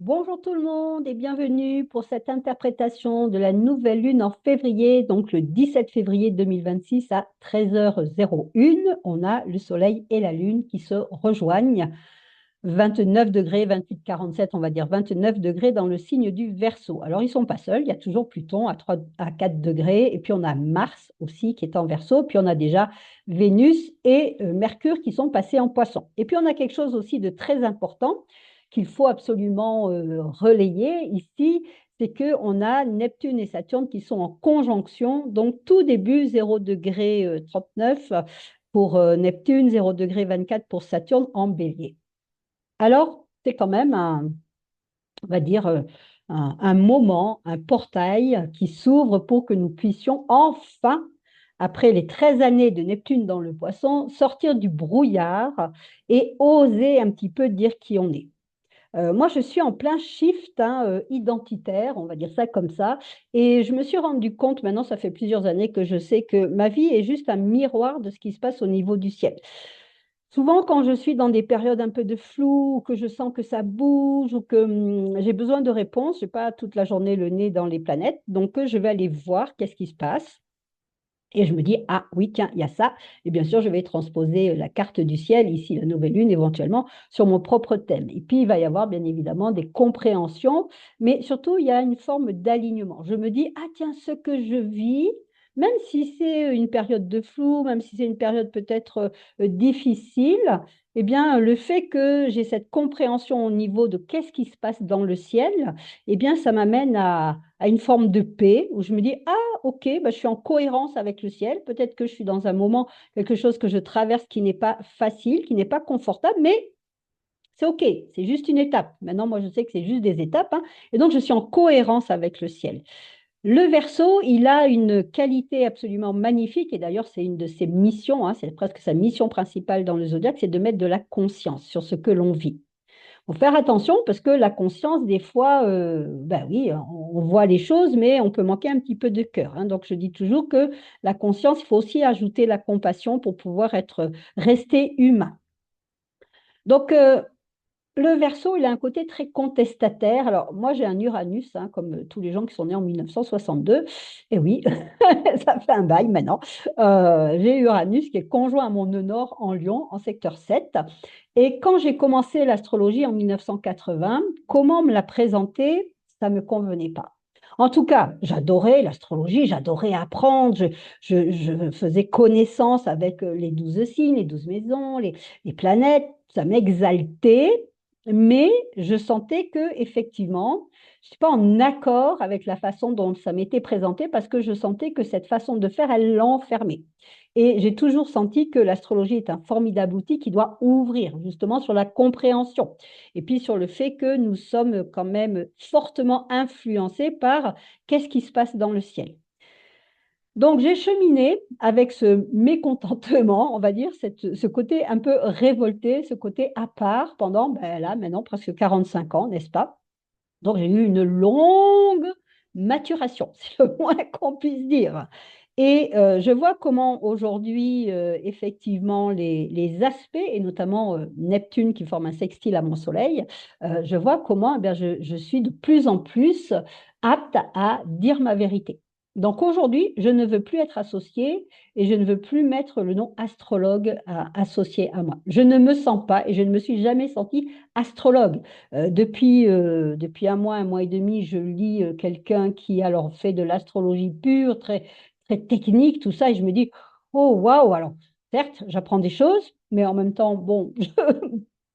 Bonjour tout le monde et bienvenue pour cette interprétation de la nouvelle lune en février, donc le 17 février 2026 à 13h01. On a le soleil et la lune qui se rejoignent. 29 degrés, 28, 47, on va dire 29 degrés dans le signe du Verseau. Alors ils ne sont pas seuls, il y a toujours Pluton à 4 degrés et puis on a Mars aussi qui est en Verseau, puis on a déjà Vénus et Mercure qui sont passés en Poisson. Et puis on a quelque chose aussi de très important qu'il faut absolument relayer ici, c'est qu'on a Neptune et Saturne qui sont en conjonction, donc tout début 0 degré 39 pour Neptune, 0 degré 24 pour Saturne en Bélier. Alors, c'est quand même on va dire, un moment, un portail qui s'ouvre pour que nous puissions enfin, après les 13 années de Neptune dans le Poisson, sortir du brouillard et oser un petit peu dire qui on est. Moi, je suis en plein shift identitaire, on va dire ça comme ça, et je me suis rendu compte, maintenant, ça fait plusieurs années que je sais que ma vie est juste un miroir de ce qui se passe au niveau du ciel. Souvent, quand je suis dans des périodes un peu de flou, ou que je sens que ça bouge, ou que j'ai besoin de réponses, je n'ai pas toute la journée le nez dans les planètes, donc je vais aller voir qu'est-ce qui se passe. Et je me dis, ah oui, tiens, il y a ça. Et bien sûr, je vais transposer la carte du ciel, ici la nouvelle lune éventuellement, sur mon propre thème. Et puis, il va y avoir bien évidemment des compréhensions, mais surtout, il y a une forme d'alignement. Je me dis, ah tiens, ce que je vis, même si c'est une période de flou, même si c'est une période peut-être difficile, eh bien, le fait que j'ai cette compréhension au niveau de qu'est-ce qui se passe dans le ciel, eh bien, ça m'amène à une forme de paix où je me dis, ah, ok, bah, je suis en cohérence avec le ciel. Peut-être que je suis dans un moment, quelque chose que je traverse qui n'est pas facile, qui n'est pas confortable, mais c'est ok, c'est juste une étape. Maintenant, moi, je sais que c'est juste des étapes, hein, et donc je suis en cohérence avec le ciel. Le Verseau, il a une qualité absolument magnifique, et d'ailleurs, c'est une de ses missions, hein, c'est presque sa mission principale dans le zodiaque, c'est de mettre de la conscience sur ce que l'on vit. Il faut faire attention parce que la conscience, des fois, ben oui, on voit les choses, mais on peut manquer un petit peu de cœur, hein. Donc, je dis toujours que la conscience, il faut aussi ajouter la compassion pour pouvoir rester humain. Donc, le Verseau, il a un côté très contestataire. Alors, moi, j'ai un Uranus, hein, comme tous les gens qui sont nés en 1962. Et oui, ça fait un bail maintenant. J'ai Uranus qui est conjoint à mon nœud nord en Lion, en secteur 7. Et quand j'ai commencé l'astrologie en 1980, comment on me l'a présenté, ça ne me convenait pas. En tout cas, j'adorais l'astrologie, j'adorais apprendre, je faisais connaissance avec les 12 signes, les 12 maisons, les planètes, ça m'exaltait, mais je sentais que effectivement, je suis pas en accord avec la façon dont ça m'était présenté parce que je sentais que cette façon de faire, elle l'enfermait. Et j'ai toujours senti que l'astrologie est un formidable outil qui doit ouvrir justement sur la compréhension et puis sur le fait que nous sommes quand même fortement influencés par qu'est-ce qui se passe dans le ciel. Donc, j'ai cheminé avec ce mécontentement, on va dire, ce côté un peu révolté, ce côté à part pendant, ben là, maintenant, presque 45 ans, n'est-ce pas? Donc, j'ai eu une longue maturation, c'est le moins qu'on puisse dire. Et je vois comment aujourd'hui, effectivement, les aspects, et notamment Neptune qui forme un sextile à mon soleil, je vois comment eh bien, je suis de plus en plus apte à dire ma vérité. Donc aujourd'hui, je ne veux plus être associée et je ne veux plus mettre le nom astrologue associé à moi. Je ne me sens pas et je ne me suis jamais sentie astrologue. Depuis un mois et demi, je lis quelqu'un qui alors fait de l'astrologie pure, très, très technique, tout ça, et je me dis, oh waouh, alors certes, j'apprends des choses, mais en même temps, bon,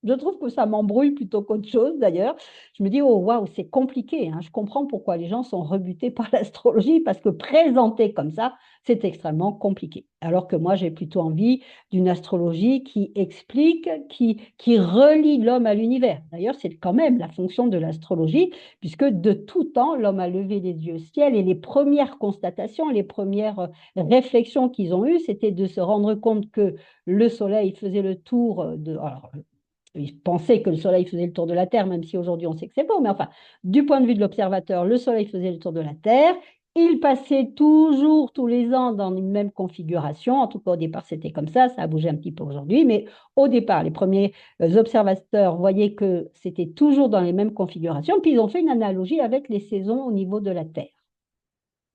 je trouve que ça m'embrouille plutôt qu'autre chose d'ailleurs. Je me dis, oh waouh, c'est compliqué, hein. Je comprends pourquoi les gens sont rebutés par l'astrologie, parce que présenter comme ça, c'est extrêmement compliqué. Alors que moi, j'ai plutôt envie d'une astrologie qui explique, qui relie l'homme à l'univers. D'ailleurs, c'est quand même la fonction de l'astrologie, puisque de tout temps, l'homme a levé les yeux au ciel et les premières constatations, les premières réflexions qu'ils ont eues, c'était de se rendre compte que le Soleil faisait le tour de... Alors, ils pensaient que le Soleil faisait le tour de la Terre, même si aujourd'hui on sait que c'est faux, mais enfin, du point de vue de l'observateur, le Soleil faisait le tour de la Terre Il passait toujours, tous les ans, dans une même configuration. En tout cas, au départ, c'était comme ça a bougé un petit peu aujourd'hui, mais au départ, les premiers observateurs voyaient que c'était toujours dans les mêmes configurations. Puis ils ont fait une analogie avec les saisons au niveau de la Terre.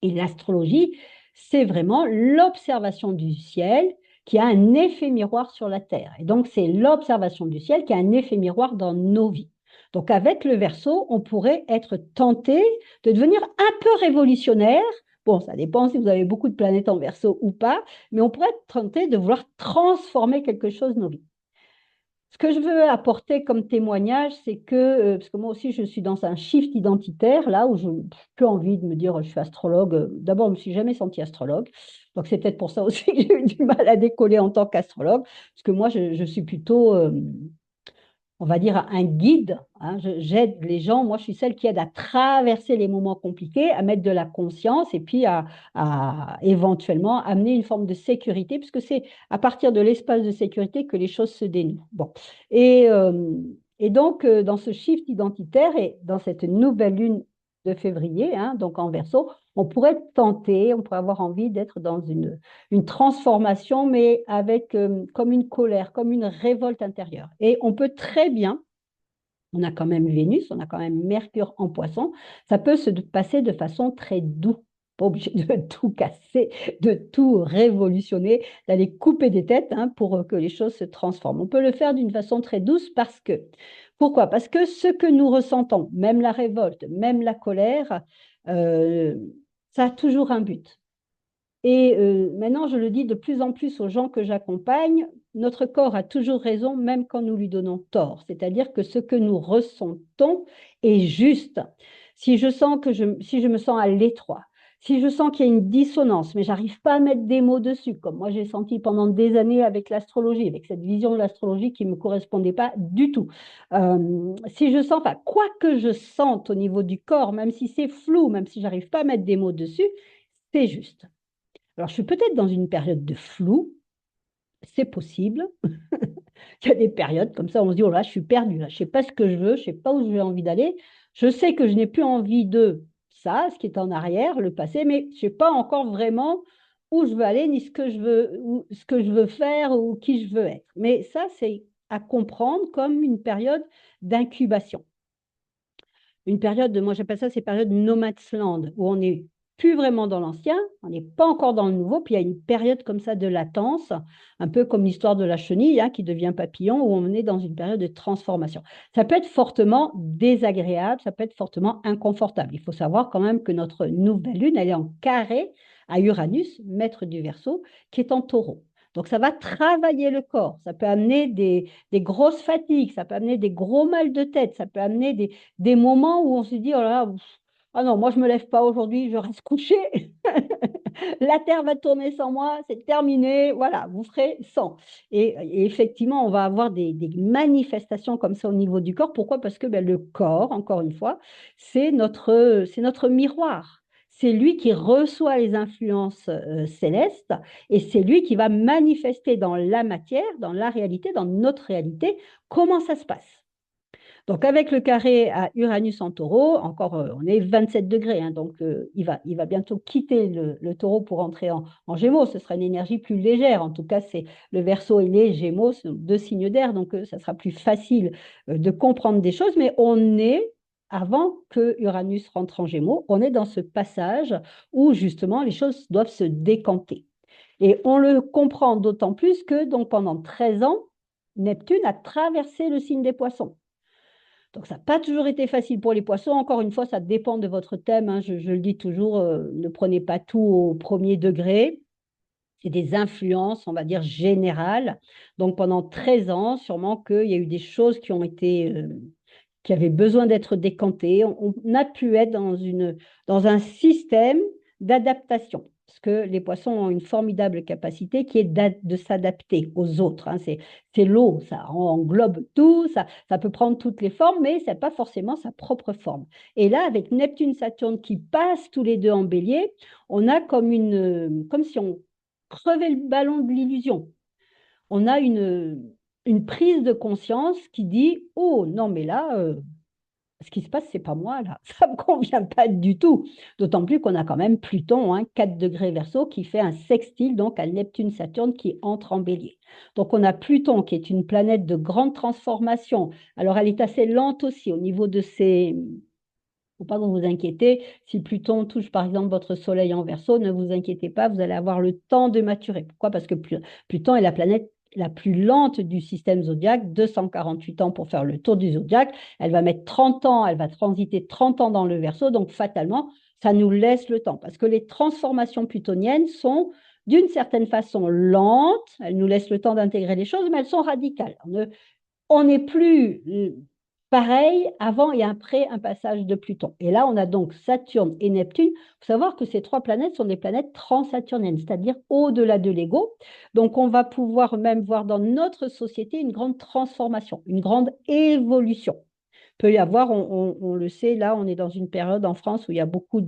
Et l'astrologie, c'est vraiment l'observation du ciel qui a un effet miroir sur la Terre. Et donc, c'est l'observation du ciel qui a un effet miroir dans nos vies. Donc, avec le Verseau, on pourrait être tenté de devenir un peu révolutionnaire. Bon, ça dépend si vous avez beaucoup de planètes en Verseau ou pas, mais on pourrait être tenté de vouloir transformer quelque chose dans nos vies. Ce que je veux apporter comme témoignage, c'est que, parce que moi aussi je suis dans un shift identitaire, là où je n'ai plus envie de me dire je suis astrologue. D'abord, je ne me suis jamais sentie astrologue. Donc c'est peut-être pour ça aussi que j'ai eu du mal à décoller en tant qu'astrologue, parce que moi je suis plutôt on va dire, un guide. Hein. J'aide les gens. Moi, je suis celle qui aide à traverser les moments compliqués, à mettre de la conscience et puis à éventuellement amener une forme de sécurité, puisque c'est à partir de l'espace de sécurité que les choses se dénouent. Bon. Et, euh, et donc, dans ce shift identitaire et dans cette nouvelle lune de février, hein, donc en Verseau, on pourrait tenter, on pourrait avoir envie d'être dans une transformation, mais avec comme une colère, comme une révolte intérieure. Et on peut très bien, on a quand même Vénus, on a quand même Mercure en Poisson, ça peut se passer de façon très douce. Pas obligé de tout casser, de tout révolutionner, d'aller couper des têtes hein, pour que les choses se transforment. On peut le faire d'une façon très douce parce que, pourquoi? Parce que ce que nous ressentons, même la révolte, même la colère, euh, ça a toujours un but. Et maintenant, je le dis de plus en plus aux gens que j'accompagne, notre corps a toujours raison, même quand nous lui donnons tort. C'est-à-dire que ce que nous ressentons est juste. Si je sens si je me sens à l'étroit, si je sens qu'il y a une dissonance, mais j'arrive pas à mettre des mots dessus, comme moi j'ai senti pendant des années avec l'astrologie, avec cette vision de l'astrologie qui ne me correspondait pas du tout. Si je sens, enfin, quoi que je sente au niveau du corps, même si c'est flou, même si j'arrive pas à mettre des mots dessus, c'est juste. Alors, je suis peut-être dans une période de flou, c'est possible. Il y a des périodes comme ça, on se dit, oh là, je suis perdu, là, je ne sais pas ce que je veux, je ne sais pas où j'ai envie d'aller. Je sais que je n'ai plus envie de ça, ce qui est en arrière, le passé, mais je ne sais pas encore vraiment où je veux aller, ni ce que je veux, ou ce que je veux faire, ou qui je veux être. Mais ça, c'est à comprendre comme une période d'incubation. Une période de, moi j'appelle ça ces périodes no man's land, où on n'est plus vraiment dans l'ancien, on n'est pas encore dans le nouveau, puis il y a une période comme ça de latence, un peu comme l'histoire de la chenille hein, qui devient papillon, où on est dans une période de transformation. Ça peut être fortement désagréable, ça peut être fortement inconfortable. Il faut savoir quand même que notre nouvelle lune, elle est en carré à Uranus, maître du Verseau, qui est en taureau. Donc, ça va travailler le corps. Ça peut amener des grosses fatigues, ça peut amener des gros mal de tête, ça peut amener des moments où on se dit, oh là là, ah non, moi je ne me lève pas aujourd'hui, je reste couché. La Terre va tourner sans moi, c'est terminé. Voilà, vous ferez sans. Et effectivement, on va avoir des manifestations comme ça au niveau du corps. Pourquoi? Parce que ben, le corps, encore une fois, c'est notre miroir. C'est lui qui reçoit les influences célestes et c'est lui qui va manifester dans la matière, dans la réalité, dans notre réalité, comment ça se passe. Donc, avec le carré à Uranus en taureau, encore, on est 27 degrés, hein, donc il va bientôt quitter le taureau pour entrer en gémeaux. Ce sera une énergie plus légère. En tout cas, c'est le verseau et les gémeaux, ce sont deux signes d'air, donc ça sera plus facile de comprendre des choses. Mais on est, avant que Uranus rentre en gémeaux, on est dans ce passage où justement les choses doivent se décanter. Et on le comprend d'autant plus que donc, pendant 13 ans, Neptune a traversé le signe des poissons. Donc, ça n'a pas toujours été facile pour les poissons. Encore une fois, ça dépend de votre thème. Hein. Je le dis toujours, ne prenez pas tout au premier degré. C'est des influences, on va dire, générales. Donc, pendant 13 ans, sûrement qu'il y a eu des choses qui ont été, qui avaient besoin d'être décantées. On a pu être dans un système d'adaptation. Parce que les poissons ont une formidable capacité qui est de s'adapter aux autres. Hein. C'est l'eau, ça englobe tout, ça peut prendre toutes les formes, mais ce n'est pas forcément sa propre forme. Et là, avec Neptune-Saturne qui passent tous les deux en bélier, on a comme si on crevait le ballon de l'illusion. On a une prise de conscience qui dit, oh non, mais là, ce qui se passe, c'est pas moi là, ça me convient pas du tout. D'autant plus qu'on a quand même Pluton, hein, 4 degrés Verseau, qui fait un sextile donc à Neptune-Saturne qui entre en Bélier. Donc on a Pluton qui est une planète de grande transformation. Alors elle est assez lente aussi au niveau de ses. Faut pas que vous vous inquiétez. Si Pluton touche par exemple votre Soleil en Verseau, ne vous inquiétez pas, vous allez avoir le temps de maturer. Pourquoi? Parce que Pluton est la planète la plus lente du système zodiaque, 248 ans pour faire le tour du zodiaque. Elle va mettre 30 ans, elle va transiter 30 ans dans le Verseau, donc fatalement, ça nous laisse le temps. Parce que les transformations plutoniennes sont d'une certaine façon lentes, elles nous laissent le temps d'intégrer les choses, mais elles sont radicales. On n'est plus pareil avant et après un passage de Pluton. Et là, on a donc Saturne et Neptune. Il faut savoir que ces trois planètes sont des planètes transsaturniennes, c'est-à-dire au-delà de l'ego. Donc, on va pouvoir même voir dans notre société une grande transformation, une grande évolution peut y avoir, on le sait, là, on est dans une période en France où il y a beaucoup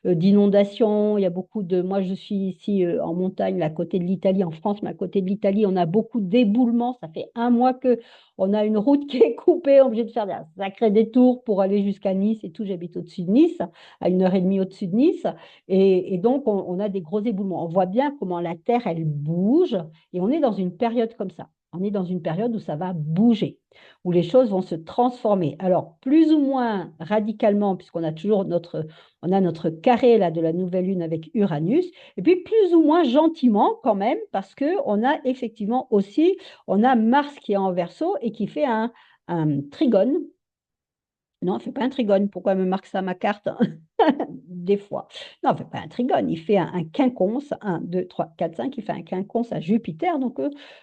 d'inondations, il y a beaucoup de. Moi, je suis ici en montagne, là, à côté de l'Italie, en France, mais à côté de l'Italie, on a beaucoup d'éboulements. Ça fait un mois que on a une route qui est coupée, on est obligé de faire des sacrés détours pour aller jusqu'à Nice et tout. J'habite au-dessus de Nice, à 1 heure et demie au-dessus de Nice. Et donc, on a des gros éboulements. On voit bien comment la Terre, elle bouge et on est dans une période comme ça. On est dans une période où ça va bouger où les choses vont se transformer. Alors, plus ou moins radicalement, puisqu'on a toujours notre carré là, de la nouvelle lune avec Uranus, et puis plus ou moins gentiment quand même, parce qu'on a effectivement aussi, on a Mars qui est en Verseau et qui fait un trigone. Non, il ne fait pas un trigone. Pourquoi me marque ça ma carte? Des fois. Non, il ne fait pas un trigone. Il fait un quinconce. 1, 2, 3, 4, 5. Il fait un quinconce à Jupiter. Donc,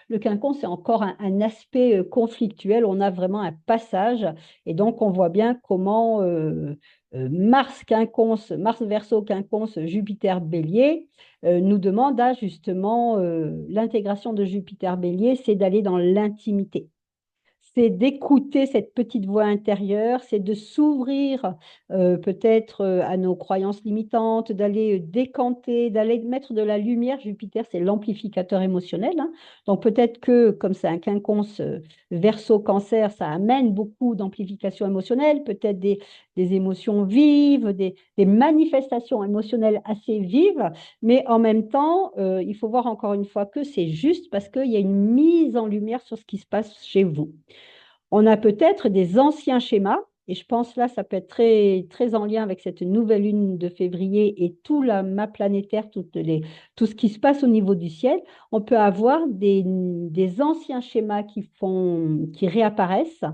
le quinconce, c'est encore un aspect conflictuel. On a vraiment un passage. Et donc, on voit bien comment Mars quinconce, Mars verseau quinconce, Jupiter bélier nous demande à justement l'intégration de Jupiter bélier, c'est d'aller dans l'intimité, c'est d'écouter cette petite voix intérieure, c'est de s'ouvrir peut-être à nos croyances limitantes, d'aller décanter, d'aller mettre de la lumière. Jupiter, c'est l'amplificateur émotionnel, hein. Donc peut-être que comme c'est un quinconce Verseau-Cancer, ça amène beaucoup d'amplification émotionnelle, peut-être des émotions vives, des manifestations émotionnelles assez vives, mais en même temps, il faut voir encore une fois que c'est juste parce qu'il y a une mise en lumière sur ce qui se passe chez vous. On a peut-être des anciens schémas, et je pense là, ça peut être très, très en lien avec cette nouvelle lune de février et tout la map planétaire, tout ce qui se passe au niveau du ciel. On peut avoir des anciens schémas qui réapparaissent,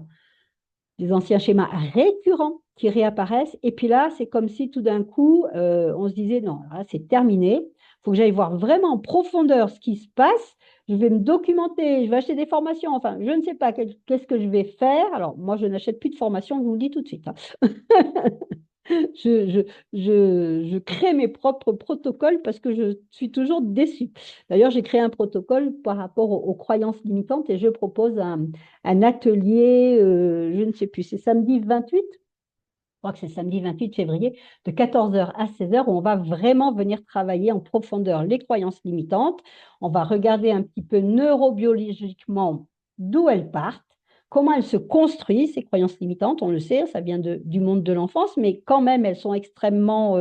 des anciens schémas récurrents qui réapparaissent. Et puis là, c'est comme si tout d'un coup, on se disait, non, là, c'est terminé. Il faut que j'aille voir vraiment en profondeur ce qui se passe. Je vais me documenter, je vais acheter des formations. Enfin, je ne sais pas qu'est-ce que je vais faire. Alors, moi, je n'achète plus de formation, je vous le dis tout de suite, hein. Je, je, je crée mes propres protocoles parce que je suis toujours déçue. D'ailleurs, j'ai créé un protocole par rapport aux croyances limitantes et je propose un atelier, je ne sais plus, c'est samedi 28, je crois que c'est samedi 28 février, de 14 heures à 16 heures, où on va vraiment venir travailler en profondeur les croyances limitantes. On va regarder un petit peu neurobiologiquement d'où elles partent, comment elles se construisent, ces croyances limitantes. On le sait, ça vient du monde de l'enfance, mais quand même, elles sont extrêmement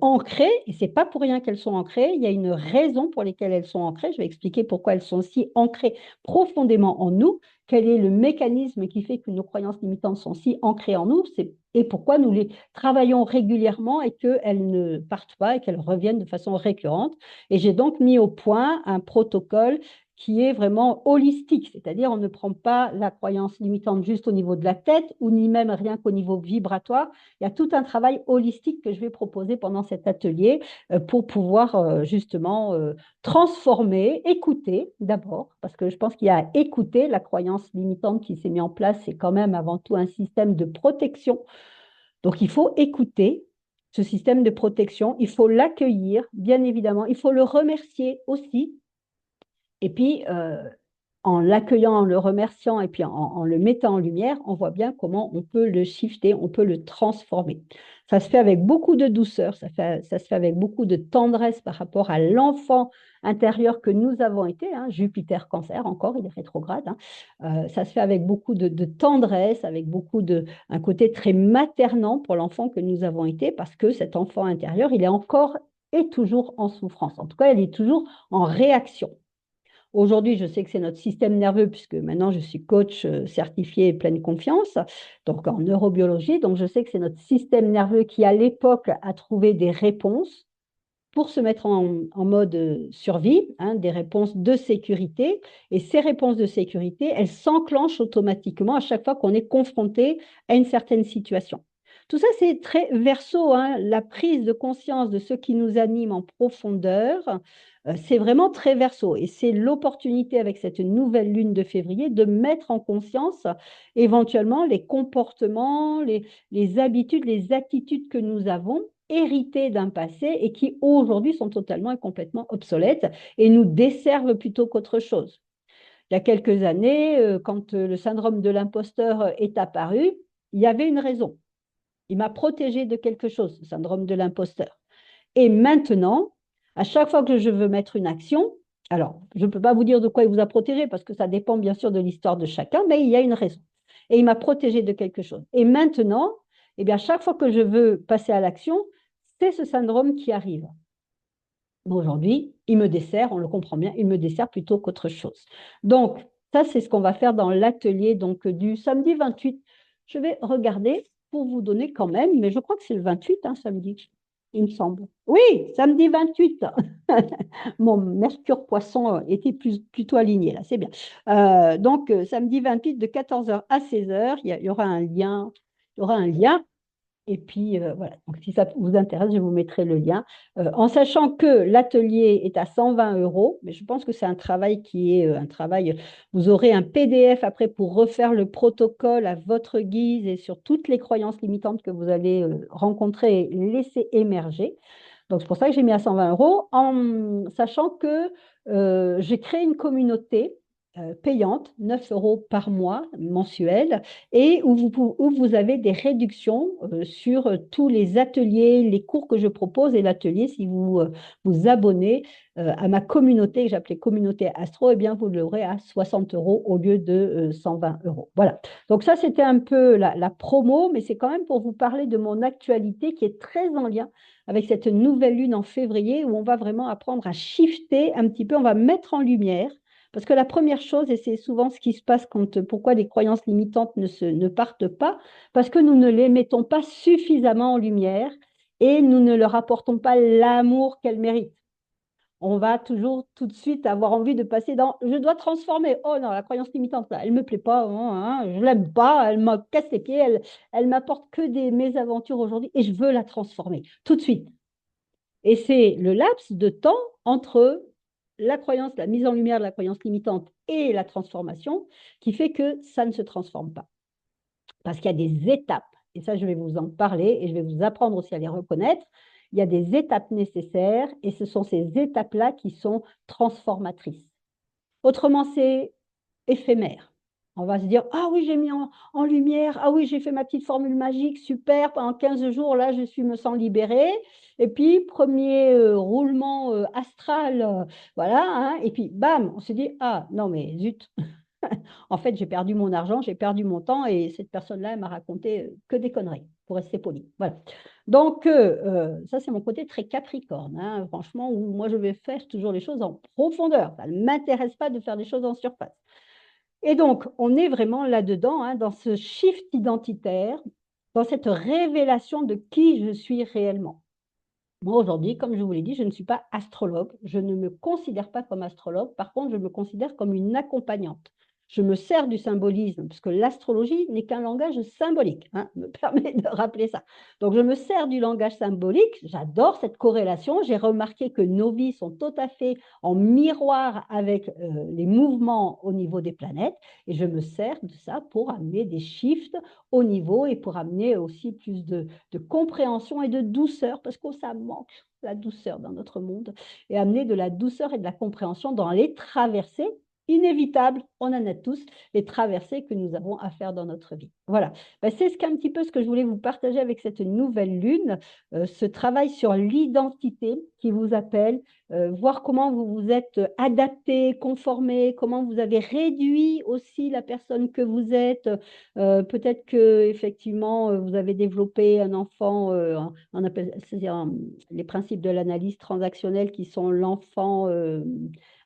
ancrées. Et ce n'est pas pour rien qu'elles sont ancrées. Il y a une raison pour laquelle elles sont ancrées. Je vais expliquer pourquoi elles sont si ancrées profondément en nous. Quel est le mécanisme qui fait que nos croyances limitantes sont si ancrées en nous et pourquoi nous les travaillons régulièrement et qu'elles ne partent pas et qu'elles reviennent de façon récurrente. Et j'ai donc mis au point un protocole qui est vraiment holistique, c'est-à-dire on ne prend pas la croyance limitante juste au niveau de la tête ou ni même rien qu'au niveau vibratoire. Il y a tout un travail holistique que je vais proposer pendant cet atelier pour pouvoir justement transformer, écouter d'abord, parce que je pense qu'il y a à écouter la croyance limitante qui s'est mise en place, c'est quand même avant tout un système de protection. Donc il faut écouter ce système de protection, il faut l'accueillir, bien évidemment, il faut le remercier aussi. Et puis, en l'accueillant, en le remerciant et puis en le mettant en lumière, on voit bien comment on peut le shifter, on peut le transformer. Ça se fait avec beaucoup de douceur, ça se fait avec beaucoup de tendresse par rapport à l'enfant intérieur que nous avons été, hein, Jupiter Cancer encore, il est rétrograde. Hein. Ça se fait avec beaucoup de tendresse, avec un côté très maternant pour l'enfant que nous avons été, parce que cet enfant intérieur, il est encore et toujours en souffrance. En tout cas, il est toujours en réaction. Aujourd'hui, je sais que c'est notre système nerveux, puisque maintenant je suis coach certifié et pleine confiance, donc en neurobiologie. Donc je sais que c'est notre système nerveux qui, à l'époque, a trouvé des réponses pour se mettre en mode survie, hein, des réponses de sécurité. Et ces réponses de sécurité, elles s'enclenchent automatiquement à chaque fois qu'on est confronté à une certaine situation. Tout ça, c'est très verso, hein, la prise de conscience de ce qui nous anime en profondeur. C'est vraiment très verso. Et c'est l'opportunité avec cette nouvelle lune de février de mettre en conscience éventuellement les comportements, les habitudes, les attitudes que nous avons héritées d'un passé et qui aujourd'hui sont totalement et complètement obsolètes et nous desservent plutôt qu'autre chose. Il y a quelques années, quand le syndrome de l'imposteur est apparu, il y avait une raison. Il m'a protégé de quelque chose, le syndrome de l'imposteur. Et maintenant, à chaque fois que je veux mettre une action, alors je ne peux pas vous dire de quoi il vous a protégé parce que ça dépend bien sûr de l'histoire de chacun, mais il y a une raison. Et il m'a protégé de quelque chose. Et maintenant, eh bien, chaque fois que je veux passer à l'action, c'est ce syndrome qui arrive. Aujourd'hui, il me dessert, on le comprend bien, il me dessert plutôt qu'autre chose. Donc, ça, c'est ce qu'on va faire dans l'atelier du samedi 28. Je vais regarder pour vous donner quand même, mais je crois que c'est le 28, hein, samedi, il me semble. Oui, samedi 28. Mon Mercure Poisson était plutôt aligné, là, c'est bien. Donc, samedi 28 de 14h à 16h, il y aura un lien. Il y aura un lien et puis, voilà, donc si ça vous intéresse, je vous mettrai le lien. En sachant que l'atelier est à 120 euros, mais je pense que c'est un travail qui est un travail. Vous aurez un PDF après pour refaire le protocole à votre guise et sur toutes les croyances limitantes que vous allez rencontrer et laisser émerger. Donc, c'est pour ça que j'ai mis à 120 euros, en sachant que j'ai créé une communauté payante, 9 euros par mois mensuel, et où vous avez des réductions sur tous les ateliers, les cours que je propose et l'atelier, si vous vous abonnez à ma communauté que j'appelais communauté Astro, eh bien, vous l'aurez à 60 euros au lieu de 120 euros. Voilà. Donc ça, c'était un peu la promo, mais c'est quand même pour vous parler de mon actualité qui est très en lien avec cette nouvelle lune en février où on va vraiment apprendre à shifter un petit peu, on va mettre en lumière. Parce que la première chose, et c'est souvent ce qui se passe pourquoi les croyances limitantes ne partent pas, parce que nous ne les mettons pas suffisamment en lumière et nous ne leur apportons pas l'amour qu'elles méritent. On va toujours tout de suite avoir envie de passer dans je dois transformer. Oh non, la croyance limitante, là, elle ne me plaît pas, hein, je ne l'aime pas, elle me casse les pieds, elle m'apporte que des mésaventures aujourd'hui et je veux la transformer tout de suite. Et c'est le laps de temps entre la croyance, la mise en lumière de la croyance limitante et la transformation qui fait que ça ne se transforme pas. Parce qu'il y a des étapes, et ça je vais vous en parler et je vais vous apprendre aussi à les reconnaître. Il y a des étapes nécessaires et ce sont ces étapes-là qui sont transformatrices. Autrement, c'est éphémère. On va se dire, ah oui, j'ai mis en lumière, ah oui, j'ai fait ma petite formule magique, super, pendant 15 jours, là, me sens libérée. Et puis, premier roulement astral, voilà, hein, et puis, bam, on se dit, ah non, mais zut, en fait, j'ai perdu mon argent, j'ai perdu mon temps, et cette personne-là, elle m'a raconté que des conneries, pour rester poli. Voilà. Donc, ça, c'est mon côté très capricorne, hein, franchement, où moi, je vais faire toujours les choses en profondeur. Ça ne m'intéresse pas de faire des choses en surface. Et donc, on est vraiment là-dedans, hein, dans ce shift identitaire, dans cette révélation de qui je suis réellement. Moi, aujourd'hui, comme je vous l'ai dit, je ne suis pas astrologue. Je ne me considère pas comme astrologue. Par contre, je me considère comme une accompagnante. Je me sers du symbolisme, parce que l'astrologie n'est qu'un langage symbolique, hein, me permet de rappeler ça. Donc, je me sers du langage symbolique. J'adore cette corrélation. J'ai remarqué que nos vies sont tout à fait en miroir avec les mouvements au niveau des planètes. Et je me sers de ça pour amener des shifts au niveau et pour amener aussi plus de compréhension et de douceur, parce que ça manque la douceur dans notre monde, et amener de la douceur et de la compréhension dans les traversées inévitables, on en a tous, les traversées que nous avons à faire dans notre vie. Voilà. Ben, c'est un petit peu ce que je voulais vous partager avec cette nouvelle lune, ce travail sur l'identité qui vous appelle, voir comment vous vous êtes adapté, conformé, comment vous avez réduit aussi la personne que vous êtes. Peut-être que effectivement vous avez développé un enfant, on appelle les principes de l'analyse transactionnelle qui sont l'enfant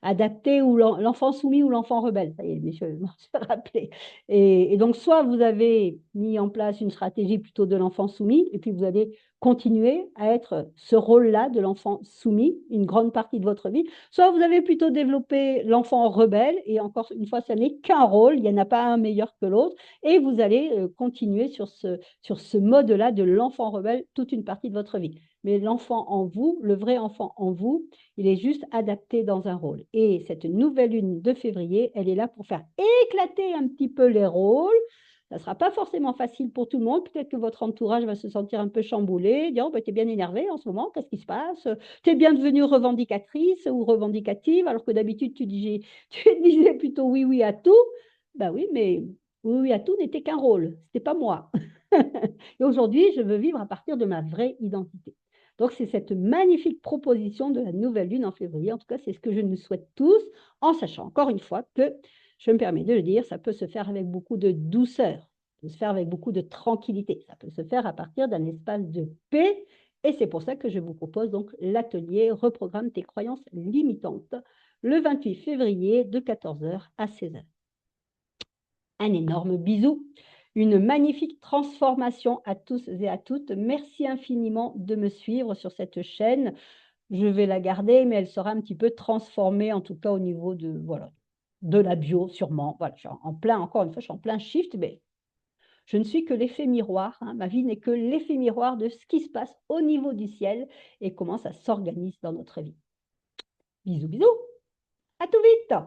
adapté ou l'enfant soumis ou l'enfant rebelle. Ça y est, je m'en suis rappelé. Et donc, soit vous avez mis en place une stratégie plutôt de l'enfant soumis, et puis vous allez continuer à être ce rôle-là de l'enfant soumis une grande partie de votre vie, soit vous avez plutôt développé l'enfant rebelle, et encore une fois, ça n'est qu'un rôle, il n'y en a pas un meilleur que l'autre, et vous allez continuer sur ce mode-là de l'enfant rebelle toute une partie de votre vie. Mais l'enfant en vous, le vrai enfant en vous, il est juste adapté dans un rôle. Et cette nouvelle lune de février, elle est là pour faire éclater un petit peu les rôles. Ça ne sera pas forcément facile pour tout le monde. Peut-être que votre entourage va se sentir un peu chamboulé, dire, oh, ben, tu es bien énervé en ce moment, qu'est-ce qui se passe? Tu es bien devenue revendicatrice ou revendicative, alors que d'habitude, tu disais plutôt oui, oui à tout. Ben oui, mais oui, oui à tout n'était qu'un rôle, ce n'était pas moi. Et aujourd'hui, je veux vivre à partir de ma vraie identité. Donc, c'est cette magnifique proposition de la nouvelle lune en février. En tout cas, c'est ce que je nous souhaite tous, en sachant encore une fois que, je me permets de le dire, ça peut se faire avec beaucoup de douceur, ça peut se faire avec beaucoup de tranquillité, ça peut se faire à partir d'un espace de paix. Et c'est pour ça que je vous propose donc l'atelier Reprogramme tes croyances limitantes le 28 février de 14h à 16h. Un énorme bisou, une magnifique transformation à tous et à toutes. Merci infiniment de me suivre sur cette chaîne. Je vais la garder, mais elle sera un petit peu transformée, en tout cas au niveau de, voilà, de la bio, sûrement. Voilà, je suis en plein, encore une fois, je suis en plein shift, mais je ne suis que l'effet miroir. Hein. Ma vie n'est que l'effet miroir de ce qui se passe au niveau du ciel et comment ça s'organise dans notre vie. Bisous, bisous. À tout vite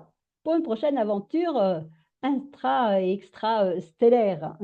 pour une prochaine aventure intra et extra stellaire.